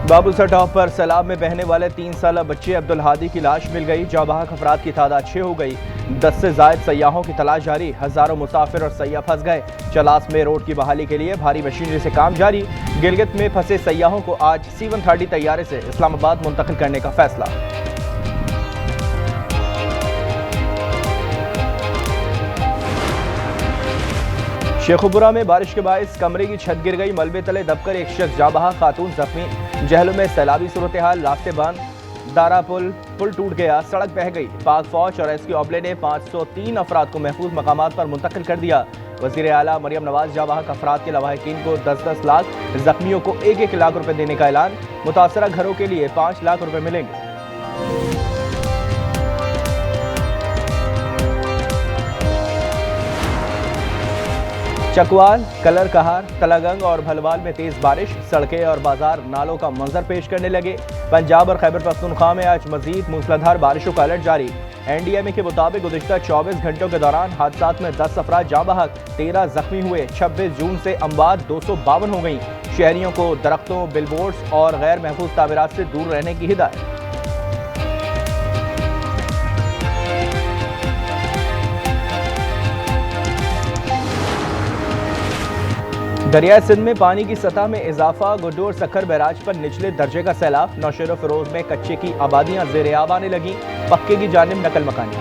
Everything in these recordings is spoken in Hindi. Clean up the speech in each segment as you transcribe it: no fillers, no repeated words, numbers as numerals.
बाबूसर टॉप पर सैलाब में बहने वाले 3 साला बच्चे अब्दुल हादी की लाश मिल गई। जाबाहक अफराद की तादाद 6 हो गई। 10 से ज्यादा सयाहों की तलाश जारी। हजारों मुसाफिर और सयाह फंस गए। चलास में रोड की बहाली के लिए भारी मशीनरी से काम जारी। गिलगित में फंसे सयाहों को आज C-130 तैयारे से इस्लामाबाद मुंतकिल करने का फैसला। शेखुपुरा में बारिश के बायस कमरे की छत गिर गई। मलबे तले दबकर एक शख्स जाबाहा, खातून जख्मी। जहलों में सैलाबी सूरत हाल, रास्ते बंद। दारा पुल टूट गया, सड़क बह गई। पाक फौज और रेस्क्यू ऑबले ने 503 अफराद को महफूज मकामात पर मुंतकिल कर दिया। वज़ीर आला मरियम नवाज जाबाहक अफराद के लवाहिकीन को 10-10 लाख, जख्मियों को 1-1 लाख रुपए देने का ऐलान। मुतासरा घरों के लिए 5 लाख रुपए मिलेंगे। चकवाल, कलर कहार, तलागंग और भलवाल में तेज बारिश। सड़कें और बाजार नालों का मंजर पेश करने लगे। पंजाब और खैबर पख्तूनख्वा में आज मजीद मूसलाधार बारिशों का अलर्ट जारी। NDMA के मुताबिक गुज़िश्ता 24 घंटों के दौरान हादसात में 10 अफराद जाँ बहक, 13 जख्मी हुए। 26 जून से अमवात 252 हो गई। शहरियों को दरख्तों, बिलबोर्ड्स और गैर महफूज तामीरात से दूर रहने की हिदायत। दरिया सिंध में पानी की सतह में इजाफा। गुड्डू और सखर बैराज पर निचले दर्जे का सैलाब। नौशेरो फिरोज में कच्चे की आबादियां ज़ेर-ए-आब आने लगी। पक्के की जानिब नकल मकानी।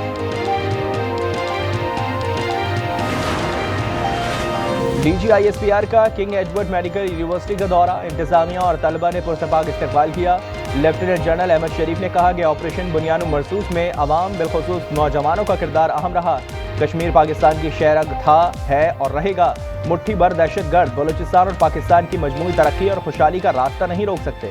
DGISPR का किंग एडवर्ड मेडिकल यूनिवर्सिटी का दौरा। इंतजामिया और तलबा ने पुरसपाक इस्तकबाल किया। लेफ्टिनेंट जनरल अहमद शरीफ ने कहा कि ऑपरेशन बुनियान मरसूस में अवाम बिलखुसूस नौजवानों का किरदार अहम रहा। कश्मीर पाकिस्तान की शहरग था, है और रहेगा। मुट्ठी भर दहशतगर्द बलूचिस्तान और पाकिस्तान की मजमूई तरक्की और खुशहाली का रास्ता नहीं रोक सकते।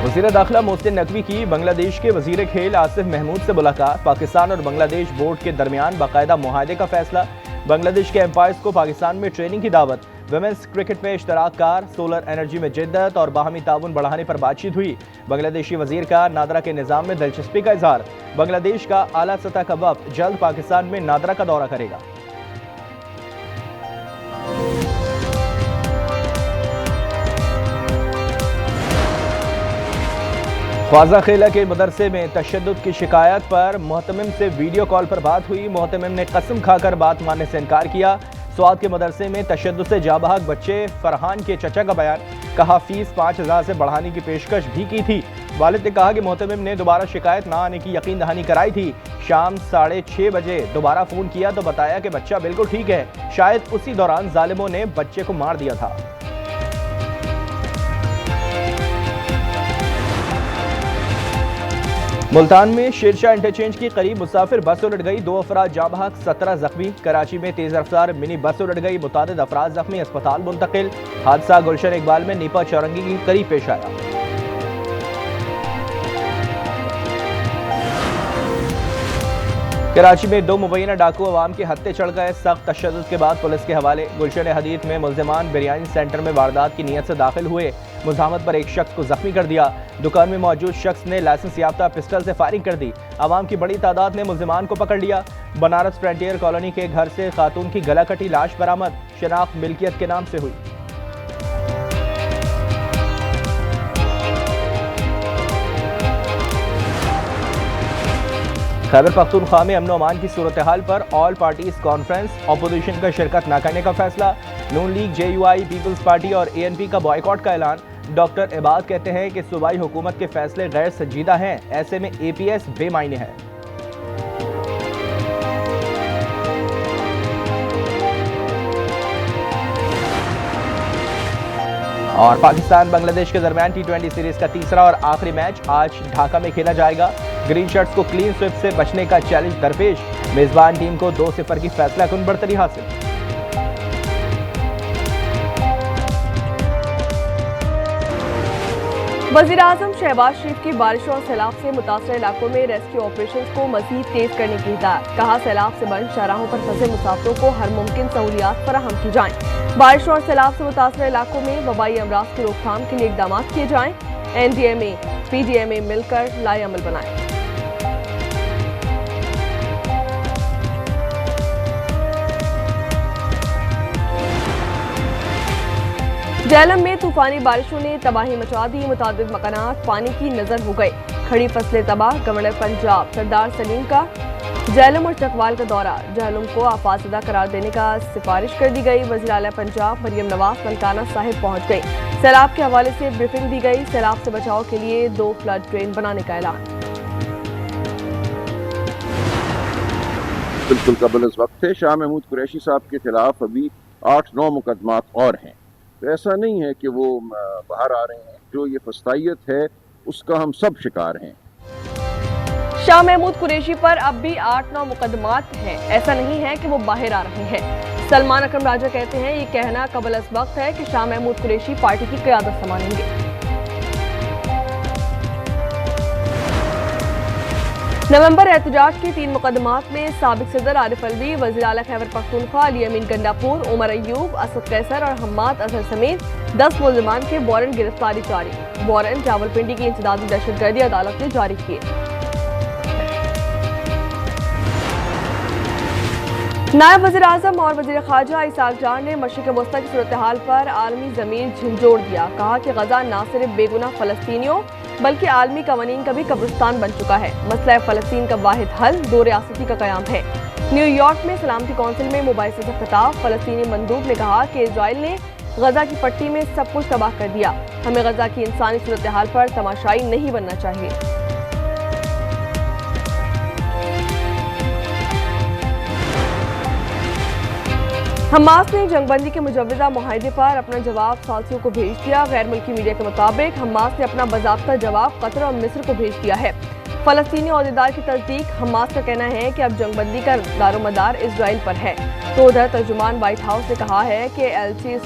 वज़ीर दाखिला मोहसिन नकवी की बांग्लादेश के वज़ीर खेल आसिफ महमूद से मुलाकात। पाकिस्तान और बांग्लादेश बोर्ड के दरमियान बाकायदा मुआहदे का फैसला। बांग्लादेश के एम्पायर्स को पाकिस्तान में ट्रेनिंग की दावत। वुमेन्स क्रिकेट में इश्तराक कार, सोलर एनर्जी में जिद्दत और बाहमी ताउन बढ़ाने पर बातचीत हुई। बांग्लादेशी वजीर का नादरा के निज़ाम में दिलचस्पी का इजहार। बांग्लादेश का आला सतह का वफ्द जल्द पाकिस्तान में नादरा का दौरा करेगा। ख्वाजा खेला के मदरसे में तशद्दुद की शिकायत पर मोहतमिम से वीडियो कॉल पर बात हुई। मोहतमिम ने कसम खाकर बात मानने से इनकार किया। स्वाद के मदरसे में तशद्दुद से जाबहक बच्चे फरहान के चचा का बयान। कहा फीस 5000 से बढ़ाने की पेशकश भी की थी। वालिद ने कहा कि मोहतमिम ने दोबारा शिकायत ना आने की यकीन दहानी कराई थी। शाम 6:30 बजे दोबारा फ़ोन किया तो बताया कि बच्चा बिल्कुल ठीक है। शायद उसी दौरान जालिमों ने बच्चे को मार दिया था। मुल्तान में शेरशाह इंटरचेंज की करीब मुसाफिर बस उलट गई। 2 अफराद जाँ बहक, 17 जख्मी। कराची में तेज रफ्तार मिनी बस उलट गई। मुतादिद अफराद जख्मी, अस्पताल मुंतकिल। हादसा गुलशन इकबाल में नीपा चौरंगी के करीब पेश आया। कराची में 2 मुबैना डाकू अवाम के हत्थे चढ़ गए। सख्त तशद्दुद के बाद पुलिस के हवाले। गुलशन हदीद में मुल्ज़िमान बिरयानी सेंटर में वारदात की नीयत से दाखिल हुए। मुज़ाहमत पर एक शख्स को जख्मी कर दिया। दुकान में मौजूद शख्स ने लाइसेंस याफ्ता पिस्टल से फायरिंग कर दी। अवाम की बड़ी तादाद ने मुल्ज़िमान को पकड़ लिया। बनारस फ्रंटियर कॉलोनी के घर से खातून की गला कटी लाश बरामद। शनाख्त मिल्कियत के नाम से हुई। खैबर पख्तूनख्वा में अमन अमान की सूरत हाल पर ऑल पार्टीज कॉन्फ्रेंस। अपोजिशन का शिरकत न करने का फैसला। नून लीग, JUI, पीपल्स पार्टी और ANP का बॉयकॉट का ऐलान। डॉक्टर इबाद कहते हैं कि सूबाई हुकूमत के फैसले गैर संजीदा हैं। ऐसे में APS बेमायने है। और पाकिस्तान बांग्लादेश के दरमियान T20 सीरीज का तीसरा और आखिरी मैच आज ढाका में खेला जाएगा। ग्रीन शर्ट्स को क्लीन स्विप से बचने का चैलेंज दरपेश। मेजबान टीम को 2-0 की फैसलाकुन बढ़तरी हासिल। वज़ीर आज़म शहबाज शरीफ की बारिशों और सैलाब से मुतासर इलाकों में रेस्क्यू ऑपरेशंस को मजीद तेज करने की हिदायत। कहा सैलाब से बंद शाहराहों पर फंसे मुसाफिरों को हर मुमकिन सहूलियात फराहम की जाएं। बारिशों और सैलाब से मुतासर इलाकों में वबाई अमराज की रोकथाम के लिए इकदाम किए जाएं। NDMA, PDMA मिलकर लाए अमल बनाएं। झेलम में तूफानी बारिशों ने तबाही मचा दी, मुतादिद मकानात पानी की नजर हो गए, खड़ी फसलें तबाह। गवर्नर पंजाब सरदार सलीम का झेलम और चकवाल का दौरा, झेलम को आफातज़दा करार देने का सिफारिश कर दी गई। वज़ीर आला पंजाब मरियम नवाज ननकाना साहिब पहुंच गई, सैलाब के हवाले से ब्रीफिंग दी गई, सैलाब से बचाव के लिए 2 फ्लड ड्रेन बनाने का ऐलान। बिल्कुल कबल इस वक्त है शाह महमूद कुरैशी साहब के खिलाफ अभी 8-9 मुकदमात और हैं, तो ऐसा नहीं है कि वो बाहर आ रहे हैं। जो ये फस्तायत है उसका हम सब शिकार हैं। शाह महमूद कुरैशी पर अब भी 8-9 मुकदमात हैं, ऐसा नहीं है कि वो बाहर आ रहे हैं। सलमान अकरम राजा कहते हैं ये कहना कबल अस वक्त है कि शाह महमूद कुरैशी पार्टी की क़यादत संभालेंगे। नवंबर एहतजाज के 3 मुकदमात में साबिक सदर आरिफ अलवी, वज़ीर आला खैबर पख्तूनख्वा अली अमीन गंडापुर, उमर अयूब, असद कैसर और हम्माद अजहर समेत 10 मुल्ज़िमान के वारंट गिरफ्तारी जारी। वारंट रावलपिंडी की इंसदादी दहशतगर्दी अदालत ने जारी किए। नायब वज़ीर आज़म और वज़ीर ख़ारजा इसाक जान ने मशरिक़ वस्ता की सूरत हाल पर आलमी ज़मीर झंझोड़ दिया। कहा कि गज़ा न सिर्फ बेगुनाह फ़लस्तीनियों बल्कि आलमी कवानीन का भी कब्रिस्तान बन चुका है। मसला फ़लस्तीन का वाहिद हल 2 रियासती का क़याम है। न्यूयॉर्क में सलामती कौंसिल में मुबाहिसे से खिताब, फ़लस्तीनी मंदूब ने कहा कि इजराइल ने गज़ा की पट्टी में सब कुछ तबाह कर दिया। हमें गज़ा की इंसानी सूरत हाल पर तमाशाई नहीं बनना चाहिए। हमास ने जंगबंदी के मुजव्वज़ा मुआहदे पर अपना जवाब सालसियों को भेज दिया। गैर मुल्की मीडिया के मुताबिक हमास ने अपना बाज़ाब्ता जवाब कतर और मिस्र को भेज दिया है। फ़लस्तीनी अहदेदार की तस्दीक, हमास का कहना है कि अब जंगबंदी का दारोमदार इजराइल पर है। तो उधर तर्जुमान व्हाइट हाउस ने कहा है कि एलसी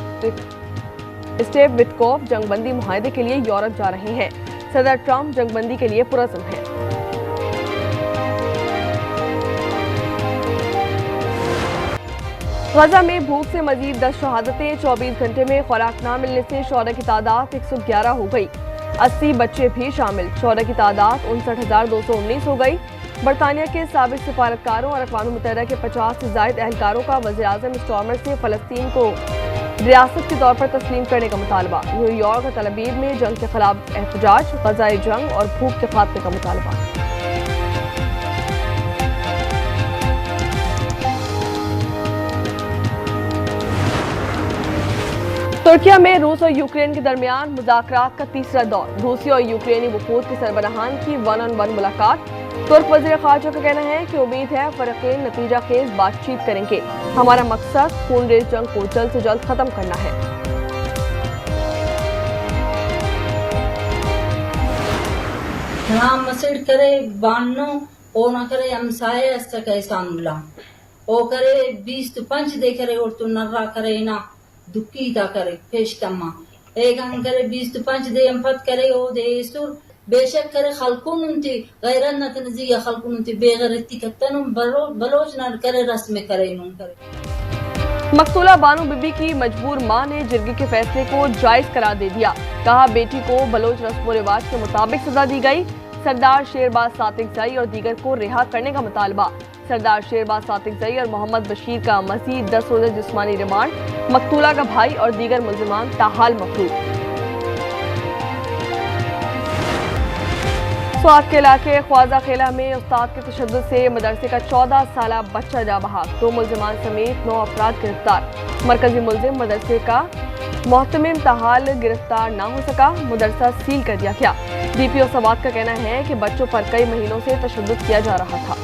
स्टेव विटकोफ जंगबंदी मुआहदे के लिए यूरोप जा रहे हैं। सदर ट्रंप जंगबंदी के लिए पुरज़्म हैं। गजा में भूख से मजीद 10 शहादतें, 24 घंटे में खुराक न मिलने से शौहरा की तादाद 111 हो गई। 80 बच्चे भी शामिल, शौहरा की तादाद 59,219 हो गई। बरतानिया के साबिक सिफारतकारों और अक़वाम मुत्तहिदा के 50 से ज़ायद एहलकारों का वज़ीर आज़म स्टॉर्मर से फ़लस्तीन को रियासत के तौर पर तस्लीम करने का मुतालबा। न्यूयॉर्क और तल अवीव में जंग के खिलाफ एहतजाज, ग़ज़ाए जंग और भूख के खात्मे का मुतालबा। तुर्किया में रूस और यूक्रेन के दरमियान मुज़ाकरात का तीसरा दौर, रूसी और यूक्रेनी वफूद के सरबराहान की 1-on-1 मुलाकात। तुर्क वज़ीर ख़ारजा का कहना है कि उम्मीद है फ़रीक़ैन नतीजा खेज़ बातचीत करेंगे। हमारा मकसद खूनरेज़ जंग को जल्द से जल्द ख़त्म करना है। नाम मसड़ करे बानो ओ ना करे हमसाए अस्ता कैसानुला ओ करे 20 तो 5 दे करे और तो नर्रा करे ना दुखी ता करे पेशतमा एक हम करे 20 तो 5 दे हम फत करे ओ दे सुर बेशक करे खलकुन उनती गैरन न तनजी खलकुन उनती बेगैरती कतन बलोच ना करे रस्म करे नुन करे। मकतूला बानो बीबी की मजबूर मां ने जिरगी के फैसले को जायज करार दे दिया। कहा बेटी को बलोच रस्म व रिवाज के मुताबिक सजा दी गई। सरदार शेरबाज सातिकजई और दीगर को रिहा करने का मुतालबा। सरदार शेरबाज सातिकजई और मोहम्मद बशीर का मजीद 10 रोज़ा जिस्मानी रिमांड। मकतूला का भाई और दीगर मुल्ज़िमान ताहाल मफरूज। स्वात के इलाके ख्वाजा खेला में उस्ताद के तशद्दुद से मदरसे का 14 साला बच्चा जा बहा। 2 मुल्ज़िमान समेत 9 अफराद गिरफ्तार। मरकजी मुल्ज़िम मदरसे का मोहतमिम ताहाल गिरफ्तार न हो सका, मदरसा सील कर दिया गया। DPO स्वात का कहना है कि बच्चों पर कई महीनों से तशद्दुद किया जा रहा था।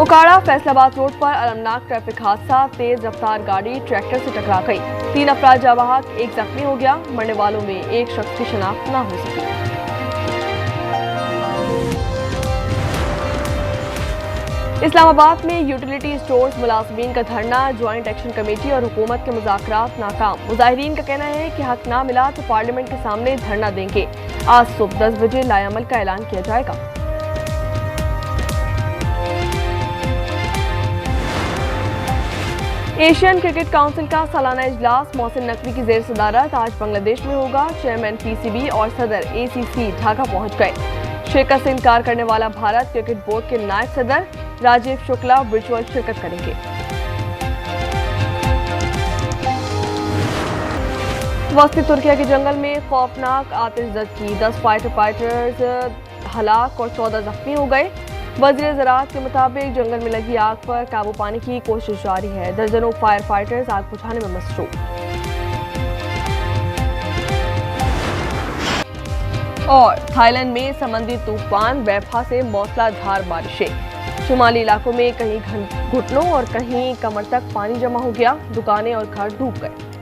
उकाड़ा फैसलाबाद रोड पर अलमनाक ट्रैफिक हादसा, तेज रफ्तार गाड़ी ट्रैक्टर से टकरा गई। 3 अफराद जाबाहक, 1 जख्मी हो गया। मरने वालों में एक शख्स की शनाख्त न हो सकी। इस्लामाबाद में यूटिलिटी स्टोर्स मुलाजमीन का धरना, ज्वाइंट एक्शन कमेटी और हुकूमत के मुज़ाकरात नाकाम। मुजाहिरीन का कहना है कि हक ना मिला तो पार्लियामेंट के सामने धरना देंगे। आज सुबह 10 बजे लाएअमल का ऐलान किया जाएगा। एशियन क्रिकेट काउंसिल का सालाना इजलास मोहसिन नकवी की जेर सदारत आज बांग्लादेश में होगा। चेयरमैन PCB और सदर ACC ढाका पहुंच गए। शिरकत से इनकार करने वाला भारत क्रिकेट बोर्ड के नायब सदर राजीव शुक्ला वर्चुअल शिरकत करेंगे। वस्ती तुर्किया के जंगल में खौफनाक आतिशबाजी, 10 फाइटर्स हलाक और 14 जख्मी हो गए। वज़ीर ज़राअत के मुताबिक जंगल में लगी आग पर काबू पाने की कोशिश जारी है। दर्जनों फायर फाइटर्स आग बुझाने में मसरूफ। और थाईलैंड में समुद्री तूफान वैफा से मौसलाधार बारिशें। शुमाली इलाकों में कहीं घुटनों और कहीं कमर तक पानी जमा हो गया। दुकानें और घर डूब गए।